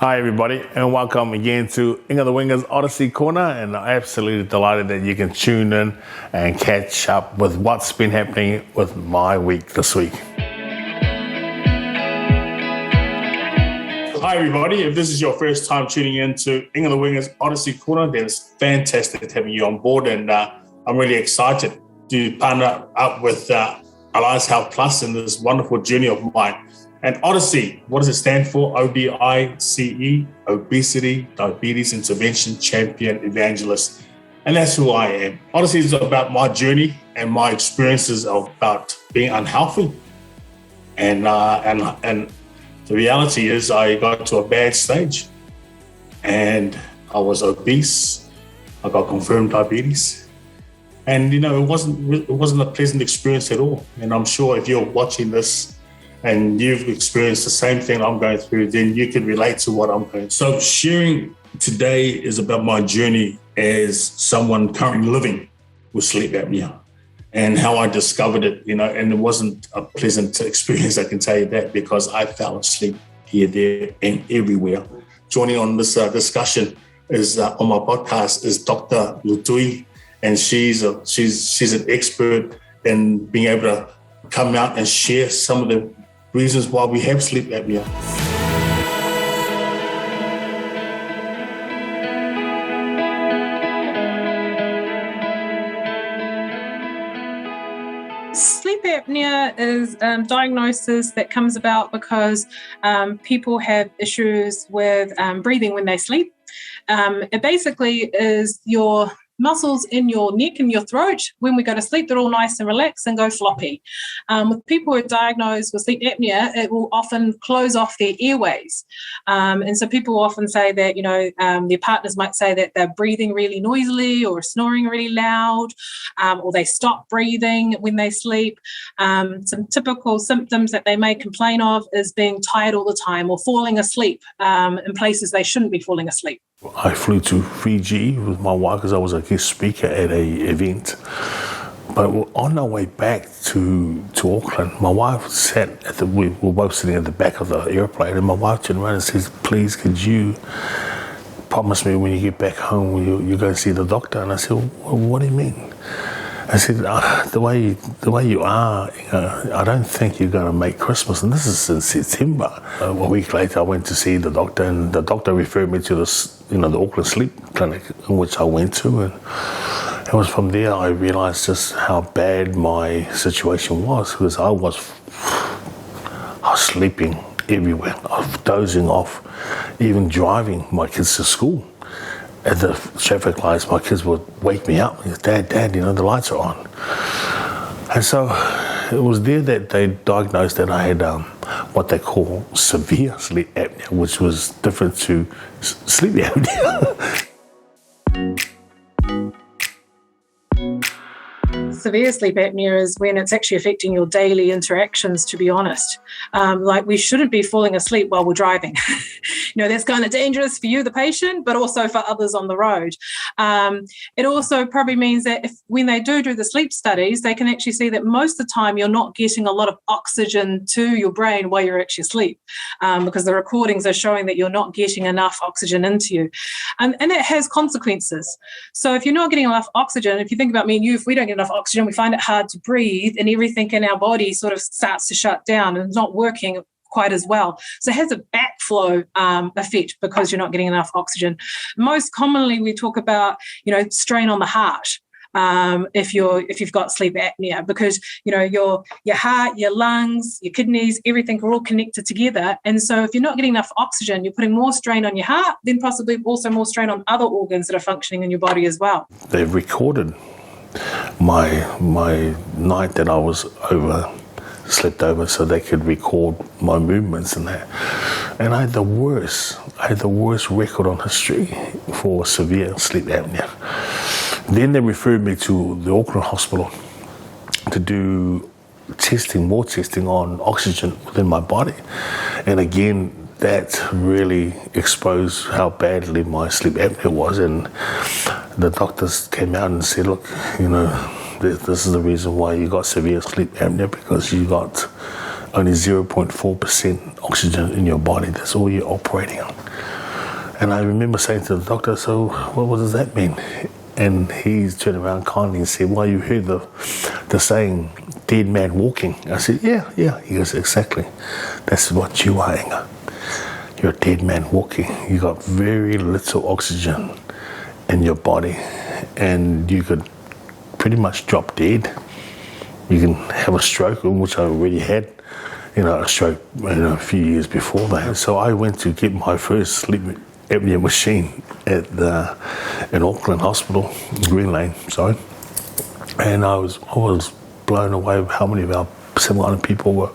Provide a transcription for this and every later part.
Hi everybody, and welcome again to Inga the Winger's Odyssey Corner, and I'm absolutely delighted that you can tune in and catch up with what's been happening with my week this week. Hi everybody, if this is your first time tuning in to Inga the Winger's Odyssey Corner, then it's fantastic having you on board, and I'm really excited to partner up with Alliance Health Plus in this wonderful journey of mine. And Odyssey, what does it stand for? ODICE, Obesity, Diabetes Intervention Champion Evangelist. And that's who I am. Odyssey is about my journey and my experiences about being unhealthy. And the reality is I got to a bad stage and I was obese. I got confirmed diabetes. And, it wasn't a pleasant experience at all. And I'm sure if you're watching this and you've experienced the same thing I'm going through, then you can relate to what I'm going through. So sharing today is about my journey as someone currently living with sleep apnea and how I discovered it, and it wasn't a pleasant experience, I can tell you that, because I fell asleep here, there, and everywhere. Joining on this discussion is on my podcast is Dr. Lutui, and she's an expert in being able to come out and share some of the reasons why we have sleep apnea. Sleep apnea is a diagnosis that comes about because people have issues with breathing when they sleep. It basically is your muscles in your neck and your throat, when we go to sleep, they're all nice and relaxed and go floppy. With people who are diagnosed with sleep apnea, it will often close off their airways. And so people often say that, their partners might say that they're breathing really noisily or snoring really loud, or they stop breathing when they sleep. Some typical symptoms that they may complain of is being tired all the time or falling asleep in places they shouldn't be falling asleep. I flew to Fiji with my wife because I was a guest speaker at an event. But on our way back to Auckland, my wife we were both sitting at the back of the airplane, and my wife turned around and says, "Please, could you promise me when you get back home you're going to see the doctor?" And I said, "Well, what do you mean?" I said, the way you are, I don't think you're going to make Christmas. And this is in September. A week later, I went to see the doctor, and the doctor referred me to the Auckland Sleep Clinic, in which I went to. And it was from there I realised just how bad my situation was, because I was sleeping everywhere. I was dozing off, even driving my kids to school. At the traffic lights, my kids would wake me up. Dad, the lights are on. And so it was there that they diagnosed that I had what they call severe sleep apnea, which was different to sleep apnea. Severe sleep apnea is when it's actually affecting your daily interactions, to be honest. Like, we shouldn't be falling asleep while we're driving. That's kind of dangerous for you, the patient, but also for others on the road. It also probably means that when they do the sleep studies, they can actually see that most of the time you're not getting a lot of oxygen to your brain while you're actually asleep, because the recordings are showing that you're not getting enough oxygen into you. And that has consequences. So if you're not getting enough oxygen, if you think about me and you, if we don't get enough oxygen, we find it hard to breathe, and everything in our body sort of starts to shut down and not working quite as well. So it has a backflow effect because you're not getting enough oxygen. Most commonly, we talk about, strain on the heart. If you've got sleep apnea, because your heart, your lungs, your kidneys, everything are all connected together. And so if you're not getting enough oxygen, you're putting more strain on your heart, then possibly also more strain on other organs that are functioning in your body as well. They've recorded my night that I was slept over, so they could record my movements and that. And I had the worst record on history for severe sleep apnea. Then they referred me to the Auckland hospital to do more testing on oxygen within my body. And again, that really exposed how badly my sleep apnea was. And the doctors came out and said, look, this is the reason why you got severe sleep apnea, because you got only 0.4% oxygen in your body. That's all you're operating on. And I remember saying to the doctor, so what does that mean? And he turned around kindly and said, well, you heard the saying, dead man walking. I said, yeah. He goes, exactly. That's what you are, Inga. You're a dead man walking. You got very little oxygen in your body, and you could pretty much drop dead. You can have a stroke, which I already had, a stroke a few years before that. So I went to get my first sleep apnea machine in Auckland Hospital, Green Lane, sorry. And I was blown away with how many of our 700 people were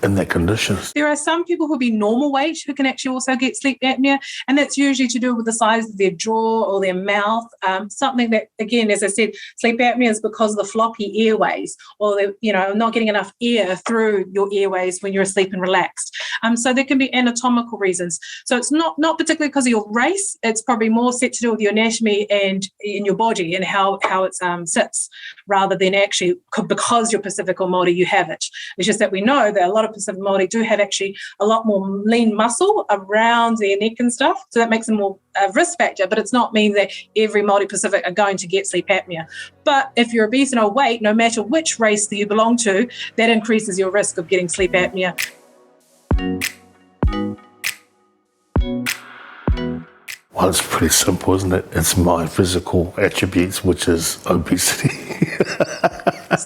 in that condition. There are some people who be normal weight who can actually also get sleep apnea, and that's usually to do with the size of their jaw or their mouth. Something that, again, as I said, sleep apnea is because of the floppy airways, or not getting enough air through your airways when you're asleep and relaxed. So there can be anatomical reasons. So it's not particularly because of your race. It's probably more set to do with your anatomy and in your body and how it sits, rather than actually because you're Pacific or Māori, you have it. It's just that we know that a lot of Pacific Māori do have actually a lot more lean muscle around their neck and stuff, so that makes them more risk factor, but it's not mean that every Māori Pacific are going to get sleep apnea. But if you're obese and overweight, no matter which race that you belong to, that increases your risk of getting sleep apnea. Well, it's pretty simple, isn't it? It's my physical attributes, which is obesity.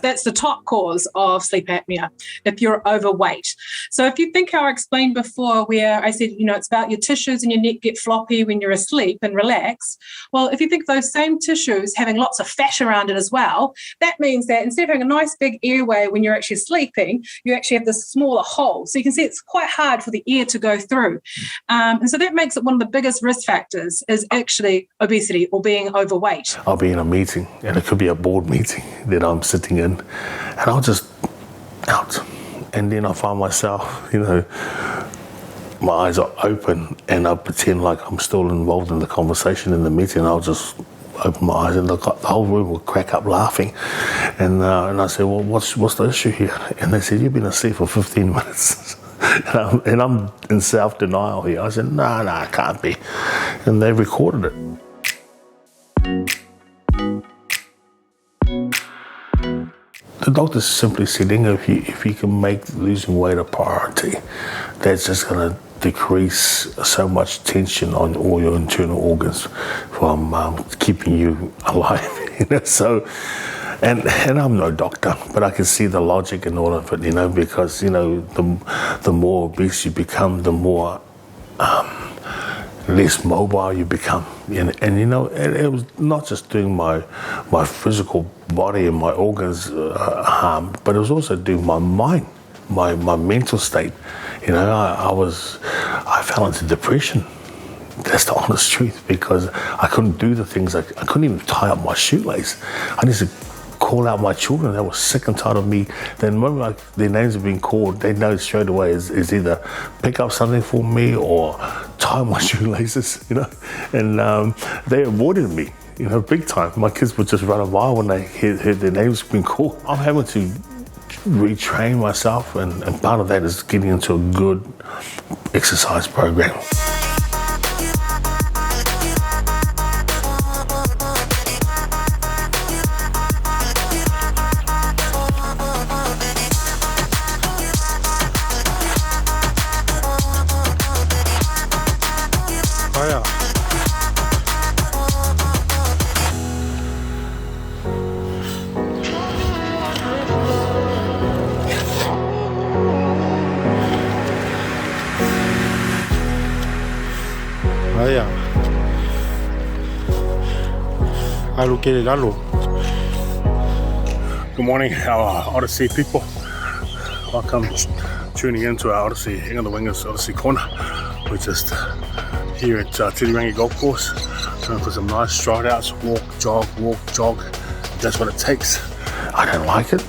That's the top cause of sleep apnea, if you're overweight. So if you think how I explained before, where I said, it's about your tissues and your neck get floppy when you're asleep and relaxed. Well, if you think those same tissues having lots of fat around it as well, that means that instead of having a nice big airway when you're actually sleeping, you actually have this smaller hole. So you can see it's quite hard for the air to go through. And so that makes it one of the biggest risk factors is actually obesity or being overweight. I'll be in a meeting, and it could be a board meeting that I'm sitting in, and I'll just out. And then I find myself, my eyes are open, and I pretend like I'm still involved in the conversation in the meeting. I'll just open my eyes, and the whole room will crack up laughing. And I say, well, what's the issue here? And they said, you've been asleep for 15 minutes. And I'm in self-denial here. I said, no, it can't be. And they recorded it. The doctor simply said, Inga, if you can make losing weight a priority, that's just going to decrease so much tension on all your internal organs from keeping you alive. So, and I'm no doctor, but I can see the logic in all of it, because the more obese you become, the more less mobile you become, and it was not just doing my physical body and my organs harm, but it was also doing my mind, my mental state. I fell into depression. That's the honest truth, because I couldn't do the things. I couldn't even tie up my shoelace. I used to call out my children. They were sick and tired of me. Then the moment their names have been called, they know straight away is either pick up something for me or tie my shoelaces, and they avoided me, big time. My kids would just run a mile when they heard their names being called. I'm having to retrain myself, and part of that is getting into a good exercise program. Good morning, our Odyssey people. Welcome tuning in to our Odyssey, Inga the Winger's Odyssey Corner. We're just here at Tirirangi Golf Course, going for some nice stride outs, walk, jog. That's what it takes. I don't like it,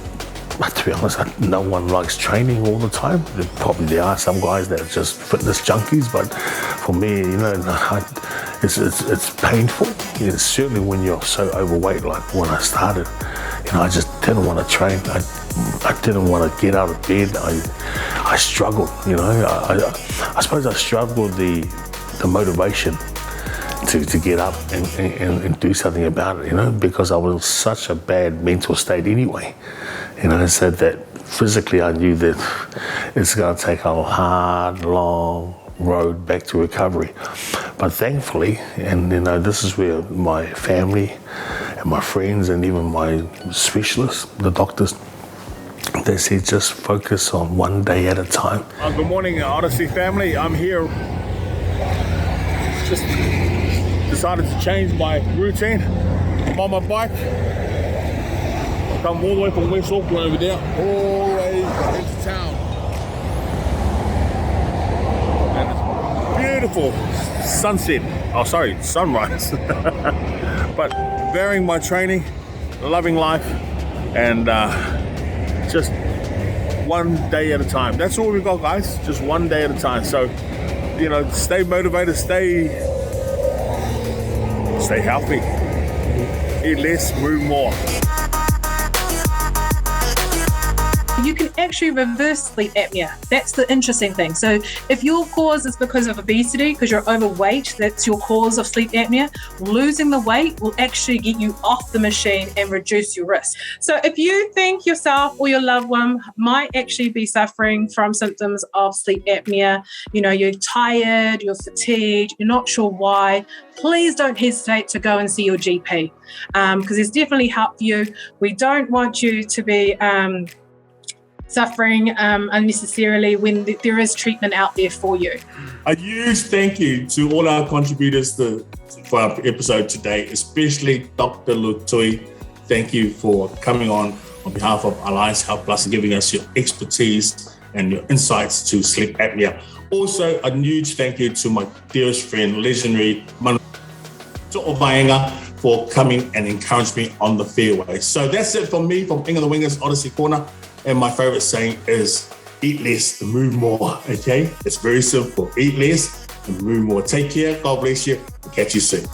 but to be honest, no one likes training all the time. There are some guys that are just fitness junkies, but for me, it's painful. Certainly when you're so overweight, like when I started, I just didn't want to train. I didn't want to get out of bed. I struggled, you know. I suppose I struggled the motivation to get up and do something about it, you know, because I was in such a bad mental state anyway, you know, so that physically I knew that it's going to take a hard, long road back to recovery. But thankfully, and you know, this is where my family and my friends and even my specialists, the doctors, they said just focus on one day at a time. Good morning, Odyssey family. I'm here. Just decided to change my routine. I'm on my bike. I come all the way from West Auckland over there, all the way into town. And it's beautiful sunset. Oh, sorry, sunrise. But varying my training, loving life, and just one day at a time. That's all we've got, guys. Just one day at a time. So, you know, stay motivated, stay healthy, eat less, move more. You can actually reverse sleep apnea. That's the interesting thing. So if your cause is because of obesity, because you're overweight, that's your cause of sleep apnea, losing the weight will actually get you off the machine and reduce your risk. So if you think yourself or your loved one might actually be suffering from symptoms of sleep apnea, you know, you're tired, you're fatigued, you're not sure why, please don't hesitate to go and see your GP, because there's definitely help for you. We don't want you to be suffering unnecessarily when there is treatment out there for you. A huge thank you to all our contributors for our episode today, especially Dr. Lutui. Thank you for coming on behalf of Alliance Health Plus and giving us your expertise and your insights to sleep apnea. Also, a huge thank you to my dearest friend, legendary Vaenga, for coming and encouraging me on the fairway. So that's it from me, from Inga the Winger's Odyssey Corner. And my favorite saying is, eat less and move more, okay? It's very simple. Eat less and move more. Take care. God bless you. I'll catch you soon.